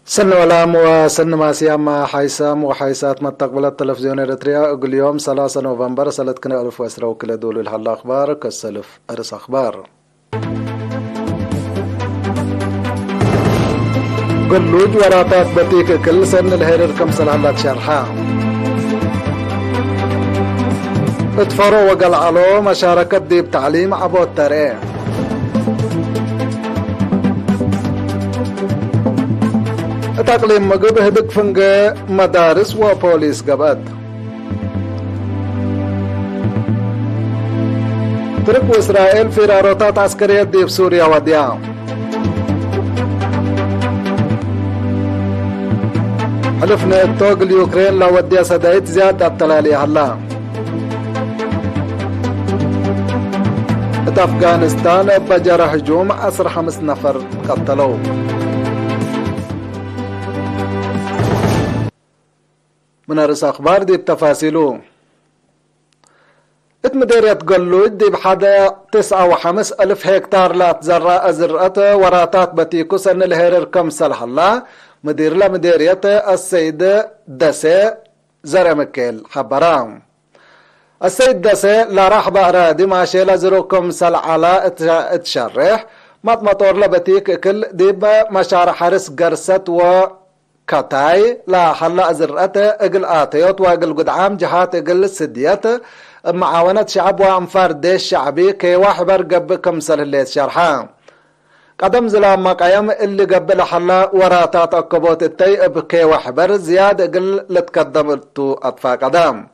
سن ولام وسن ماسيام حيسام وحيسات مستقبل التلفزيون الإريتريا اليوم 3 نوفمبر سنة 2010 وكلا دول الحل أخبار كالسلف أرس أخبار قلوج وراتات بتيك كل سن الهيرر كم سلالات شرحا اتفروا وقلعلو مشاركة ديب تعليم عبو التاريخ تقليم مقب هدك فنق مدارس وبوليس قباد تركوا إسرائيل في راروتات عسكرية دي في سوريا وديا حلفنا التوق اليوكرين لو وديا سدايت زيادة التلالي هلا أفغانستان بجر هجوم أسر 5 نفر قتلوا من أرس أخبار دي بتفاصيله مديرية قلوج دي بحدا 9.5 ألف هكتار لا تزرع أزرقت وراتات بتيكو سن الهيرر كم سلح الله مدير لا مديرية السيد دسي زرمكيل حبرام السيد دسي لا راح بأرادي ماشي لازرو كم سلح على اتشرح مطور لبتيك كل ديب مشار حرس قرست و كتاي لا حلا أزرقت اقل آتيوت واقل قدعام جهات اقل سديات معاونة شعب وانفار ديش شعبي كي واحبر قب كمسل اللي شرحان قدم زلام مقايم اللي قبل حلا وراتات اقبوت التي بكي واحبر زياد اقل لتقدمتو اطفا قدام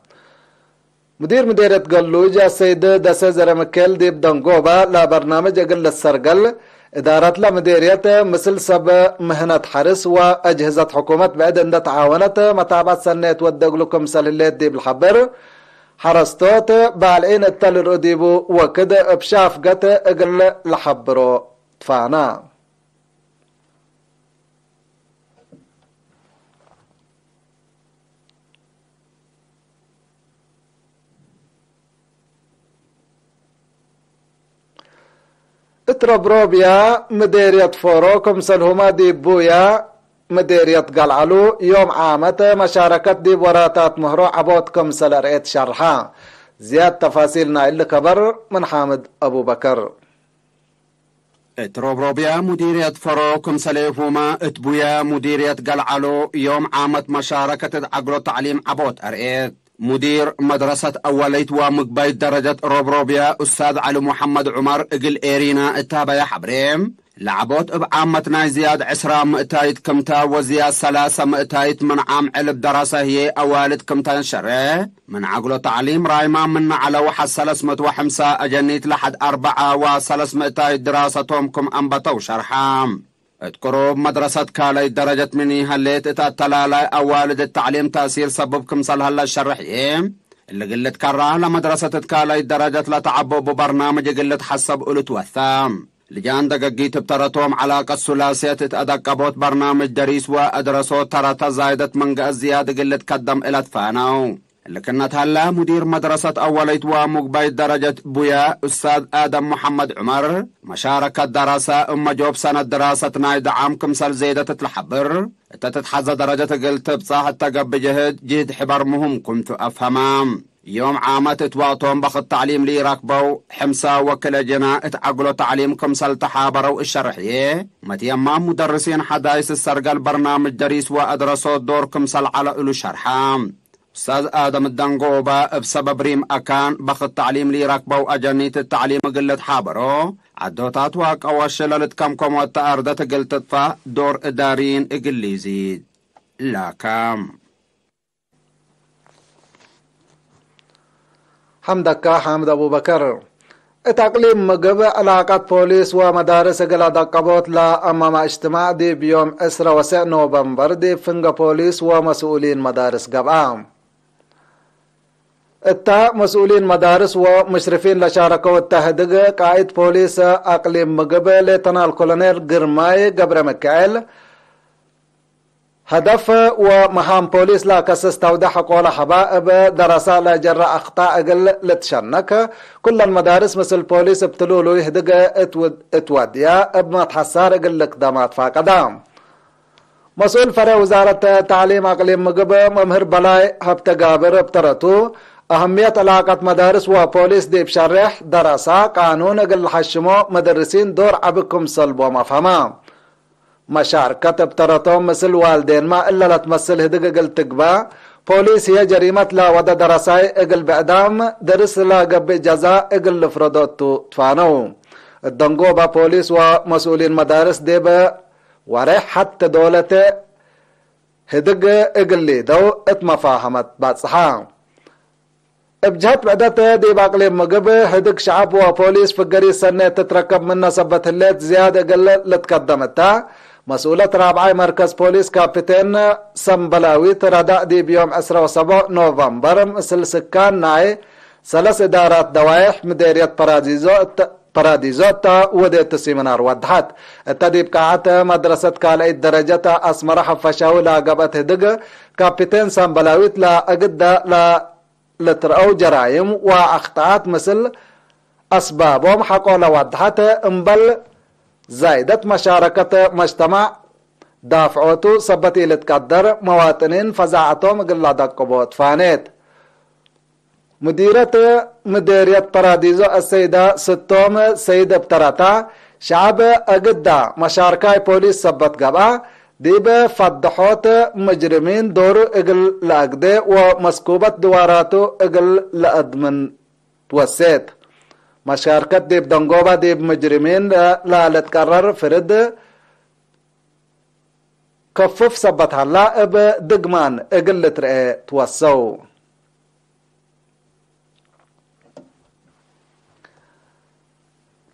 مديرية قلوج السيد دسي زرمكيل ديب دنقوبة لا برنامج اقل السرقل إدارة لمديرية مثل سب مهنة حرس وأجهزة حكومة بعد أن تعاونت متابعة سنة ودقلكم سللات دي بالحبر حرستوت بالعين التل الرديبو وكده بشاف قت اقل لحبرو تفانا اتربروبيا مديرية فوروكم سلهما دي بويا مديرية قلعلو يوم عامة مشاركة دي وراتات مهرو عبوتكم سلرئت شرحا زياد تفاصيلنا اللي كبر من حامد أبو بكر اتروبروبيا مديرية فروكم سليفوما اتبويا مديرية قلعلو يوم عامة مشاركة عقلو تعليم عبوت أرئيت مدير مدرسة أوليت ومقبايت درجة روبروبيا أستاذ علي محمد عمر اقل إيرينا التابع حبريم لعبوت بعامتنا زياد عسرا مئتايت كمتا وزياد 3 مئتايت من عام علب دراسة هي أوالد كمتا شره من عقلو تعليم رايما من على وحد 305 أجنيت لحد 4 و300 دراستهم كم أنبتو شرحام اذكروا مدرسة كالي درجة مني هليت اتتلالي أوالد التعليم تأثير سببكم صلها الشرحيين اللي قلت كراه لمدرسة كالي درجة لتعبوا ببرنامج قلت حسب قلت وثام لجان دقاقيت بترتهم علاقة ثلاثية اتأدقبوت برنامج دريس وأدرسوا ترتا زايدة منقى الزيادة قلت قدم إلى تفانو اللي كانت هلا مدير مدرسة أوليت ومقبايت درجة بويا أستاذ آدم محمد عمر مشاركة دراسة جوب سنة دراسة نايد عامكم سل زيدة تتلحبر تتحزى درجة قلت بصاحة تقب جهد حبر مهم كنت أفهمام يوم عامت تواطون بخط تعليم لي راكبو حمسة وكل جناء اتعقلوا تعليمكم سل تحابروا الشرحية متيمام مدرسين حدايس السرقال برنامج دريس وأدرسوا دوركم سل على أولو شرحام أستاذ آدم الدنقوبة بسبب ريم أكان بخط تعليم لي راكبو أجنيت التعليم قلت حابرو عدوتات واق أوشللت كمكم والتأردت قلت طفا دور إدارين اقل يزيد لاكام حمدك حامد أبو بكر تقليم مقب علاقة بوليس ومدارس قلا دقبوت لا أمام اجتماع دي بيوم 10 نوفمبر دي فنغ بوليس ومسؤولين مدارس قبعام مسؤولين مدارس ومشرفين لشاركوا التهدق قائد بوليس أقليم مقب ليتنال كولونيل قرماي قبر مكعل هدف ومهام بوليس لا كسس توضح قول حبائب دراسة لا جرى أخطاء قل لتشنك كل المدارس مثل بوليس ابتلولو يهدق اتوديا ابما تحسار قل اقدامات فاقدام مسؤول فرع وزارة تعليم أقليم مقب ممهر بلاي هبت قابر بترتو أهمية علاقة مدارس وبوليس دي بشرح دراسة قانون قل حشمو مدرسين دور عبكم صلبو مفهما مشاركة بترتو مثل والدين ما إلا لا تمثل هدق قل تقبا بوليس هي جريمة لا ودا دراساي اقل بإعدام درس لا قب جزاء اقل لفردوتو تفانو الدنقوبة بوليس ومسؤولين مدارس دي وريح حتى دولة هدق اقلي دو اتمفاهمت بعد صحام بجهت بعدت دي باقليم مقب هدق شعب وبوليس فقري سنة تتركب من سبت الليت زيادة قل لتقدمتها مسؤولة رابعة مركز بوليس كابتن سنبلاوي ترداء دي بيوم 17 نوفمبر مثل سكان ناي ثلاث إدارات دوائح مديرية باراديزو تا وديت السيمينار وضحت التدريب قاعت مدرسة كالي درجة أسمر حفشاو لا قبت هدق كابتن سنبلاوي لا أقد لا لترأو جرائم وأخطاءات مثل أسبابهم حقول وضحت انبل زايدة مشاركة مجتمع دافعوتو سبتي لتقدر مواطنين فزاعتهم قل دقبوت فانيت مديرية باراديزو السيدة ستوم سيدة بتراتا شعب أقدا مشاركة بوليس سبت قبا ديب فضحوت مجرمين دور اقل لأقدي ومسكوبة دواراتو اقل لأدمن توسيت مشاركة ديب دنقوبة ديب مجرمين لا لتقرر فرد كفف سبتها لا اب دقمان اقل لترقى توسو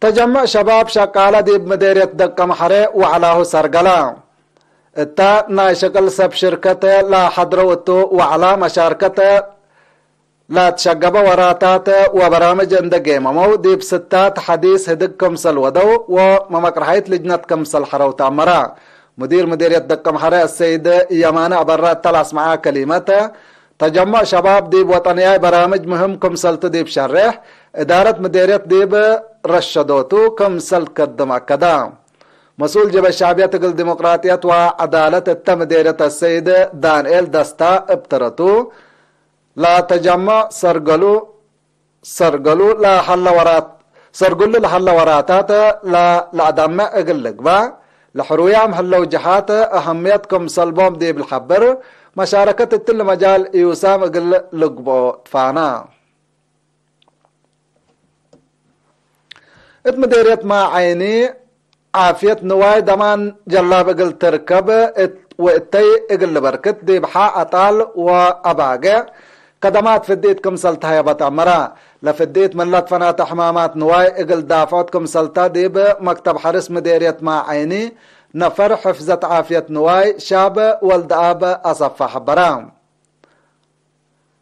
تجمع شباب شقالة ديب مديرية دقة محري وعلاه سرقلا اتا ناشقل سب شركة لا حضروتو وعلى مشاركة لا تشقب وراتات وبرامج اندقيم مو ديب ستات حديث هدق كمسل ودو وممكرحيت لجنة كمسل حرو تامرا مديرية دقة محري السيد يمان عبرات تلاس معاه كلمته تجمع شباب ديب وطنياي برامج مهم كمسلت ديب شرح إدارة مديرية ديب رشدوتو كمسل قدم كدام مسؤول جبهة الشعبية تقل ديمقراطية وعدالة التمديرية السيد دانيال دستا ابترتو لا تجمع سرقلو لا حل ورات سرقلو لحل وراتات لا دم اقلق با لحروية محلو جهات أهميتكم سلبوم دي بالحبر مشاركة التل مجال يوسام اقل لقبو تفانا اتمديرية ما عيني عافية نواي دمان جلاب اقل تركب واتي اقل بركت دي بحاء اطال واباقع قدمات فديت كمسلتها يا بتعمرا لفديت ملت فنات حمامات نواي اقل دافعت كمسلتها ديب مكتب حرس مديرية ما عيني نفر حفظت عافية نواي شاب ولد اب اصفى حبرام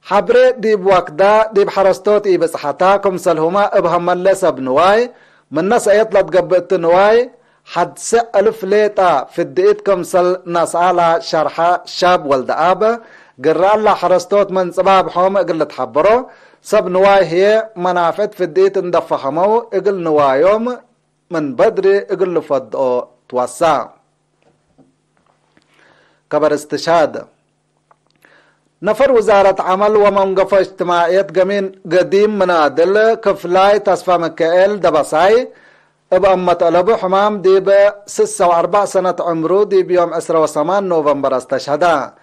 حبر ديب وقدا ديب حرستوت اي بصحتا كمسلهما ابهم ملسة بنواي من ناس ايطلت قبت نواي حد سألف ليتا فديت كمسل ناس على شرحة شاب ولد اب قرر الله حرستوت من صباب حوم اقل تحبرو سب نواي هي منافت فديت اندفهمو اقل نوايوم من بدري اقل فدو توسع كبر استشهاد نفر وزارة عمل ومنقفة اجتماعية قمين قديم منادل كفلاي تصفى مكائل دبساي ابا طلبو حمام ديب 46 سنة عمرو ديب يوم 18 نوفمبر استشهدا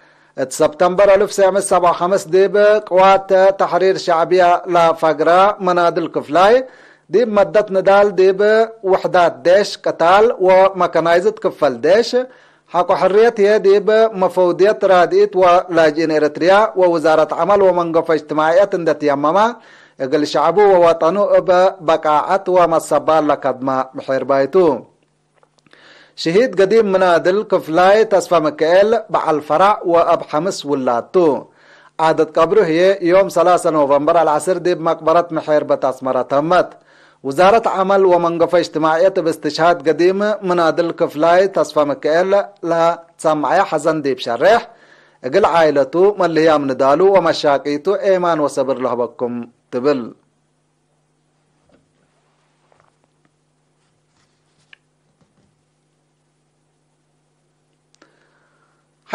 سبتمبر 1975 ديب قوات تحرير شعبية لا فقرة منادل كفلاي ديب مدت ندال ديب وحدات ديش قتال ومكنايزت كفل ديش حقو حرية هي ديب مفودية رادئت ولاجئين إريتريا ووزارة عمل ومنقفة اجتماعية اندت يمما اقل شعبو ووطنو ابا بقاعت ومصبال لقدما بحير بايتو شهيد قديم منادل كفلاي تصفى مكائل بعل فرع واب حمس ولاتو عادة قبره هي يوم 3 نوفمبر العصر ديب مقبرة محير بتاسمرة تمت وزارة عمل ومنقفة اجتماعية باستشهاد قديم منادل كفلاي تصفى مكائل لا تسمعي حزن ديب شرح اقل عائلتو ملهيا من دالو ومشاقيتو ايمان وصبر له بكم تبل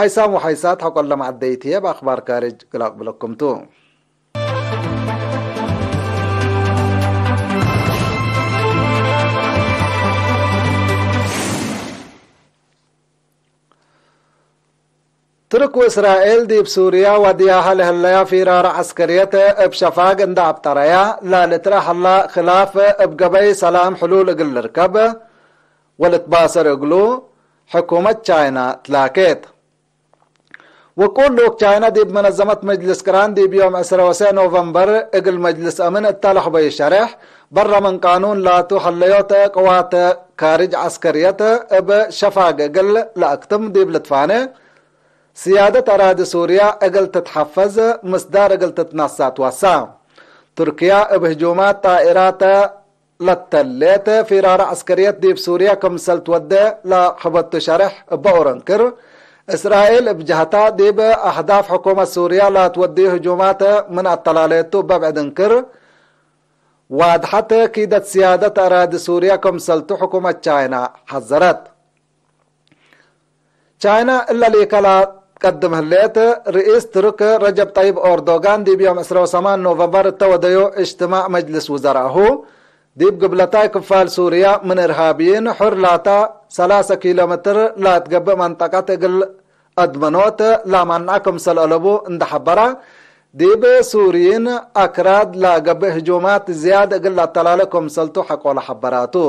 حيسام وحيسات حق الله معديتيه بأخبار كارج قلاق بلكم تو تركوا إسرائيل دي بسوريا ودياها لهلايا فيرار عسكرية بشفاق اندعب طريا لا لترح الله خلاف بقبي سلام حلول اقل ركب ولتباصر اقلو حكومة چاينا تلاكيت وكل لوك چاينا دي بمنظمة مجلس كران دي بيوم 10 نوفمبر اقل مجلس امن التالح بي شرح برا من قانون لا تحليوت قوات كارج عسكرية بشفاق اقل لاكتم دي بلتفانه سيادة أراضي سوريا أقل تتحفز مصدر أقل تتنصات وسا تركيا بهجومات طائرات للتلات فرار عسكريات دي بسوريا كمسل تودى لخبط شرح بأورنكر إسرائيل بجهتا دي بأهداف حكومة سوريا لا تودي هجومات من الطلالات ببعد انكر وادحت كيدت سيادة أراضي سوريا كمسل حكومة چاينا حذرت چاينا إلا ليكلا قدم هليت رئيس ترك رجب طيب أردوغان دي بيوم 8 نوفمبر توديو اجتماع مجلس وزراءه دي بقبلتاي كفال سوريا من إرهابيين حر لاتا 3 كيلومتر لا تقب منطقة تقل أدمنوت لا منعكم سلالبو اندحبرا دي بسوريين أكراد لا قب هجومات زيادة قل تلالكم سلتو حقول حبراتو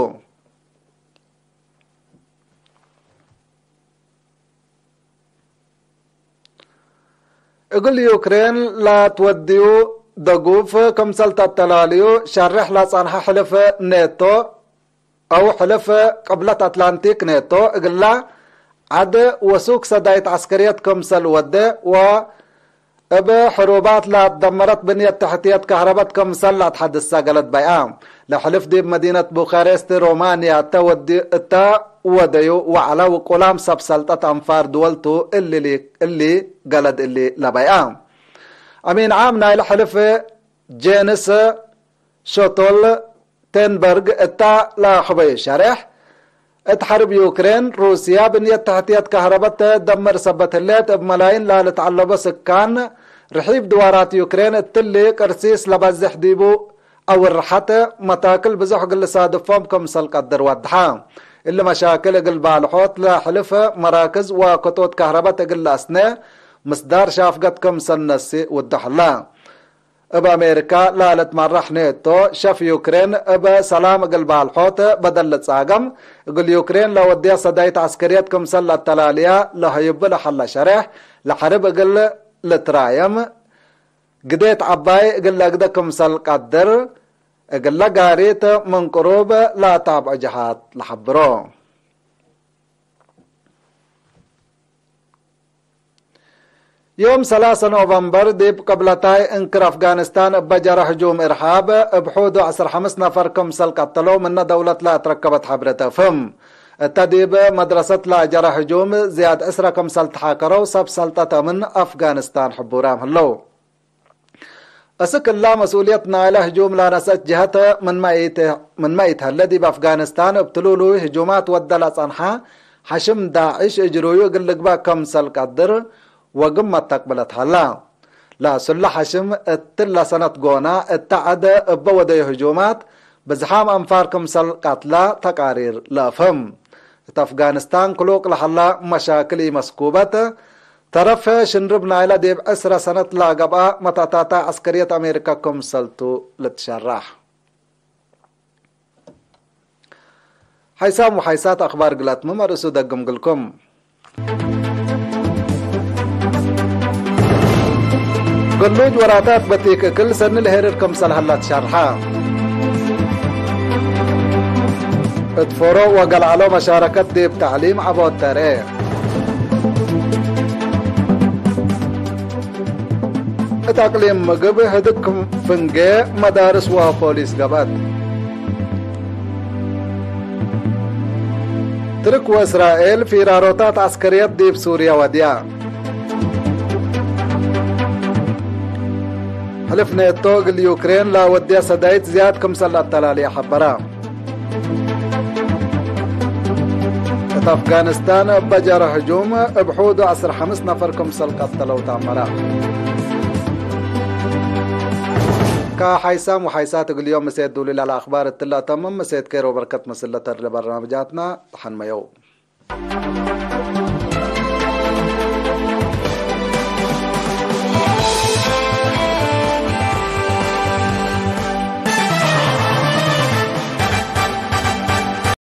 اقول يوكرين لا توديو دقوف كمسلت التلاليو شرح لا صانح حلف نيتو او حلف قبلة اتلانتيك نيتو اقول لا عد وسوق سدايت عسكريات كمسل ود و بحروبات لا تدمرت بنية تحتيات كهربات كمسل لا تحدث ساقلت بيام لحلف دي بمدينة بوخارست رومانيا وديو وعلى وقلام سبسلطة أنفار دولتو اللي قلد اللي لبيام أمين عام نايل حلف جينس شوتول تنبرغ اتا لا حبي شرح اتحرب يوكرين روسيا بنية تحتيات كهرباء دمر سبت الليت بملايين لا لتعلب سكان رحيب دوارات يوكرين التلي كرسيس لبزح ديبو او الرحت متاكل بزح قل صادفهم كمسل قدر ودحام اللي مشاكل قل بالحوت لا حلف مراكز وقطوط كهرباء قل أسنى مصدر شافقت كمسل نسي ودحلا ابا امريكا لالت مرح نيتو شاف يوكرين ابا سلام قلب الحوت بدل تصاقم يقول يوكرين لو وديها صدايت عسكريات كمسل التلالية لهيب لحل شرح لحرب قل لترايم قديت عباي قل قد كمسل قدر قل قاريت من قروب لا تابع جهات لحبرو يوم 3 نوفمبر ديب قبلتاي انكر افغانستان بجر هجوم ارهاب بحود 15 نفر كمسل قتلوا من دولة لا تركبت حبرته فم التديب مدرسة لا جرى هجوم زياد اسرى كمسل تحاكروا سب سلطة من افغانستان حبورام هلو اسك الله مسؤوليتنا على هجوم لا نسات جهته من ميتها الذي بافغانستان ابتلوا هجومات ودلا صنحا حشم داعش اجرويو قلقبا كمسل قدر وقمة تقبلت هلا لا سلا حشم التلا سنة قونا التعد بودي هجومات بزحام انفار كمسل قتلا تقارير لا فهم افغانستان كلوك لحلا مشاكل مسكوبة طرف شنربنا الى ديب 10 سنة لا قبا متاتاتا عسكرية امريكا كمسلتو لتشرح حيسام وحيسات اخبار قلت ممارسو دقم قلكم قلوج وراتات بتيك كل سنة الهيرر كمسل هلا تشرحا اتفورو وقلعلو مشاركة ديب تعليم عبو التاريخ اتاقليم مقبه هدكم فنقى مدارس وبوليس قبات تركوا اسرائيل في راروتات عسكريات ديب سوريا وديا حلف نيتو اليوكرين لا وديا سدايت زياد كمسل التلالية حبرا أفغانستان بجر هجوم بحود 15 نفر كمسل قتلوا تعمرا كحيسام وحيسات اليوم مسيد دولي على أخبار التلا تمام مسيد كيرو بركة مسلة البرنامجاتنا حن ميو